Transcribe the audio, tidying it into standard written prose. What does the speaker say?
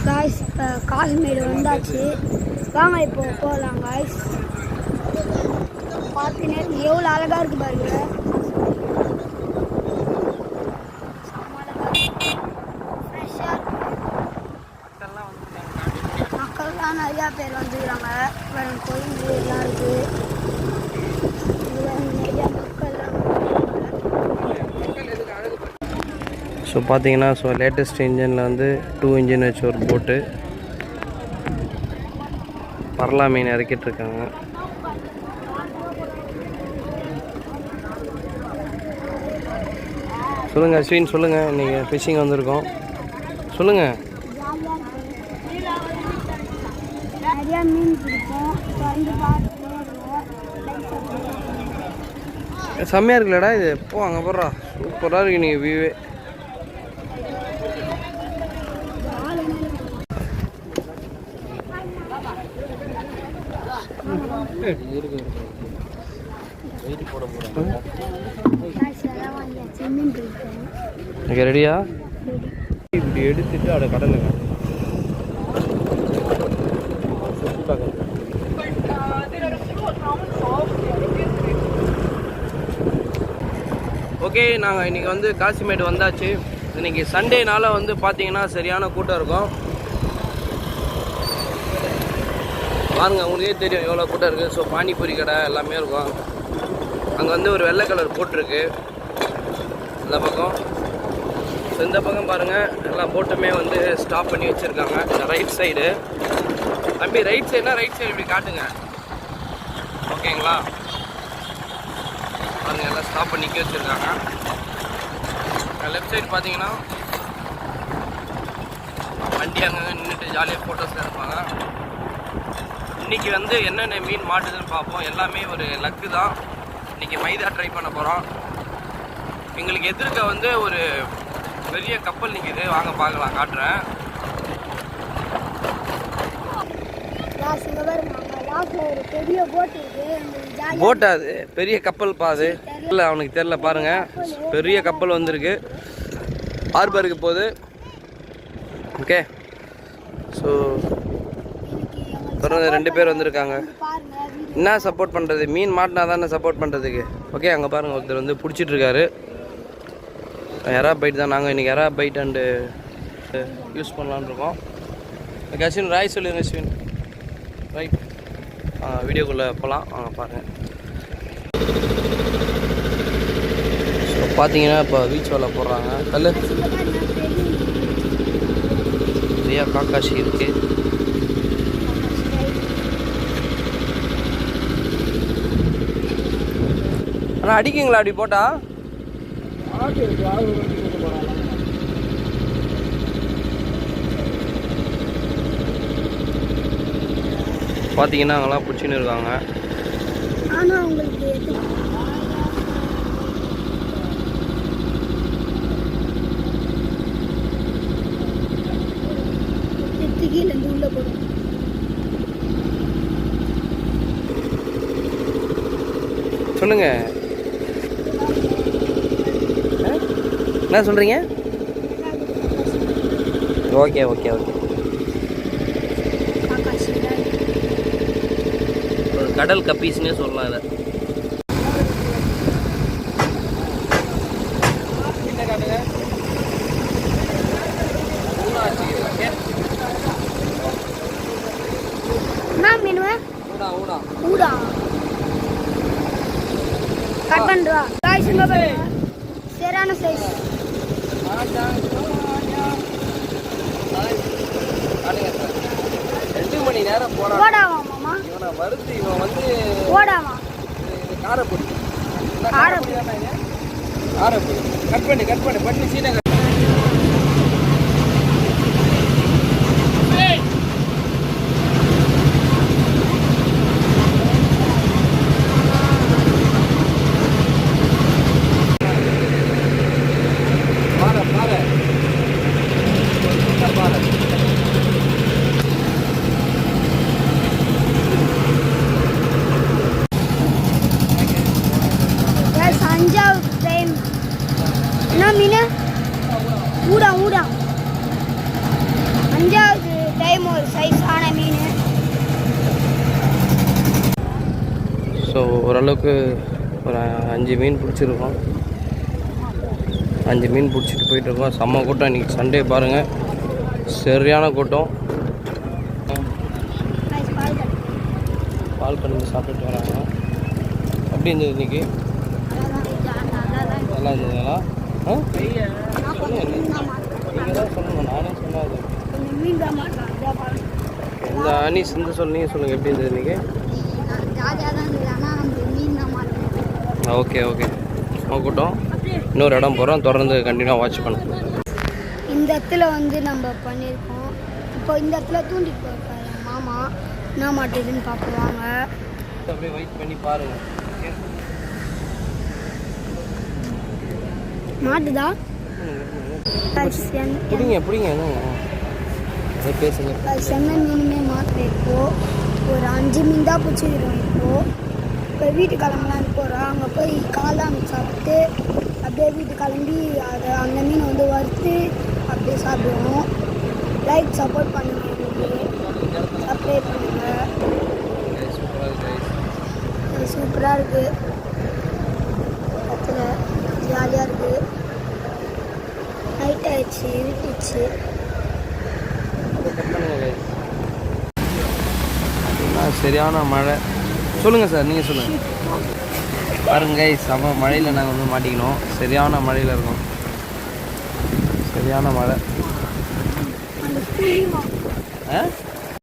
Guys இப்போ காஷ்மீர் வந்தாச்சு. வாங்க இப்போ போகலாம் காய்ஸ். பார்த்தீங்கன்னா எவ்வளோ அழகாக இருக்குது பாருங்க. மக்கள்லாம் நிறையா பேர் வந்துக்கிறாங்க. கோயில் எல்லாம் இருக்குது. நிறையா மக்கள்லாம். ஸோ பார்த்தீங்கன்னா லேட்டஸ்ட் இன்ஜினில் வந்து 2 இன்ஜின் வச்சு ஒரு போட்டு பரலா மீன் இறக்கிட்டு இருக்காங்க. சொல்லுங்கள் அஸ்வின், சொல்லுங்கள். இன்றைக்கி ஃபிஷிங் வந்திருக்கோம், சொல்லுங்கள். நிறையா மீன் பிடிக்கும். செம்மையாக இருக்குல்லடா இது. போ அங்கே போடுறா, சூப்பராக இருக்கு நீங்கள் வியூவே. ரெடியா? இப்படி எடுத்துட்டு அதை கடலுங்க சுற்றி பார்க்க. ஓகே, நாங்கள் இன்றைக்கி வந்து காசிமேடு வந்தாச்சு. இன்றைக்கி சண்டேனால வந்து பார்த்தீங்கன்னா சரியான கூட்டம் இருக்கும். பாருங்கள், உங்களுக்கே தெரியும் எவ்வளோ கூட்டம் இருக்குது. ஸோ பானிபூரி கடை எல்லாமே இருக்கும். அங்கே வந்து ஒரு வெள்ளை கலர் போட்டிருக்கு இந்த பக்கம். ஸோ இந்த பக்கம் பாருங்கள், எல்லா போட்டுமே வந்து ஸ்டாப் பண்ணி வச்சுருக்காங்க. இந்த ரைட் சைடு தம்பி, ரைட் சைடுனா ரைட் சைடு இப்படி காட்டுங்க, ஓகேங்களா? பாருங்கள், எல்லாம் ஸ்டாப் பண்ணி வச்சுருக்காங்க. லெஃப்ட் சைடு பார்த்தீங்கன்னா வண்டி அங்கங்கே நின்றுட்டு ஜாலியாக ஃபோட்டோஸில் இருப்பாங்க. இன்றைக்கி வந்து என்னென்ன மீன் மாட்டுதுன்னு பார்ப்போம். எல்லாமே ஒரு லக்கு தான். இன்றைக்கி மைதா ட்ரை பண்ண போகிறோம். எங்களுக்கு எதிர்க்க வந்து ஒரு பெரிய கப்பல் நிற்கிது, வாங்க பார்க்கலாம், காட்டுறேன். போட்டா அது பெரிய கப்பல் பாது இல்லை, அவனுக்கு தெரில. பாருங்க, பெரிய கப்பல் வந்திருக்கு, ஹார்பருக்கு போகுது. ஓகே, ஸோ தொடர்ந்து 2 பேர் வந்திருக்காங்க. என்ன சப்போர்ட் பண்ணுறது? மீன் மாட்டினா தானே சப்போர்ட் பண்ணுறதுக்கு. ஓகே, அங்கே பாருங்கள், ஒருத்தர் வந்து பிடிச்சிட்ருக்காரு. எறா பைட் தான். நாங்கள் இன்றைக்கி எறா பைட் அண்டு யூஸ் பண்ணலான்னு இருக்கோம். ஓகே அஸ்வின், ராய் சொல்லுங்க அஸ்வின். ரைட், வீடியோக்குள்ளே போகலாம், வாங்க பாருங்கள். ஸோ பார்த்தீங்கன்னா இப்போ பீச் வேலை போடுறாங்க. கல் நிறையா காக்காசி இருக்குது. ஆனால் அடிக்குங்களா அப்படி போட்டா? பார்த்தீங்கன்னா அங்கெல்லாம் பிடிச்சின்னு இருக்காங்க. சொல்லுங்க, என்ன சொல்கிறீங்க? Okay okay okay. ஒரு கடல் கப்பீஸ்னே சொல்லலாம் இதை. என்ன காட்டுங்க? ஊடா கட் பண்ணுறா. சரியான சைஸ். 2 மணி நேரம் போடாமா மாமா? இவனை வருது, இவன் வந்து போடாமா காரப்பொடி கட் பண்ணி சீனை தஞ்சாவூர் டைம். என்ன மீன்? ஸோ ஓரளவுக்கு ஒரு 5 மீன் பிடிச்சிருக்கோம். 5 மீன் பிடிச்சிட்டு போயிட்டுருக்கோம். செம்ம கூட்டம் இன்றைக்கி சண்டே பாருங்கள், சரியான கூட்டம். பால் கலந்து சாப்பிட்டுட்டு வராங்க. எப்படி இருந்தது இன்றைக்கி? நல்லா இருந்ததுங்களா? நீங்கள் தான் சொல்லணும், நானே சொன்னாது. இந்த அனீஸ் இந்த நீங்கள் சொல்லுங்கள், எப்படி இருந்தது இன்றைக்கி? ஓகே ஓகே, சும்மா கூட்டம். இன்னொரு இடம் போகிறோம், தொடர்ந்து கண்டினியூவாக வாட்ச் பண்ணும். இந்த இடத்துல வந்து நம்ம பண்ணியிருக்கோம். இப்போ இந்த இடத்துல தூண்டிட்டு போயிருக்காரு மாமா. என்ன மாட்டேதுன்னு பார்க்குவாங்க. அப்படியே வெயிட் பண்ணி பாருங்கள். மாட்டுதா? பிடிங்க பிடிங்க, அதை பேசுங்க. சென்னை மீனுமே மாட்டிருக்கோ. ஒரு 5 மீன் தான் பிடிச்சிக்கிறோம். இப்போ வீட்டு கிளம்பலான்னு போகிறோம். அங்கே போய் காளான் சாப்பிட்டு அப்படியே வீட்டு கிளம்பி அதை அந்த மீனை வந்து வறுத்து அப்படியே சாப்பிடுவோம். லைக் சப்போர்ட் பண்ணுங்கள், எங்களுக்கு சப்ஸ்கிரைப் பண்ணுங்கள். சூப்பராக இருக்குது, பக்கத்தில் ஜாலியாக இருக்குது. நைட் ஆயிடுச்சு, இருட்டுச்சு. சரியான மழை. சொல்லுங்கள் சார், நீங்கள் சொல்லுங்கள். பாருங்க செம மழையில் நாங்கள் வந்து மாட்டிக்கணும். சரியான மழையில் இருக்கோம், சரியான மழை.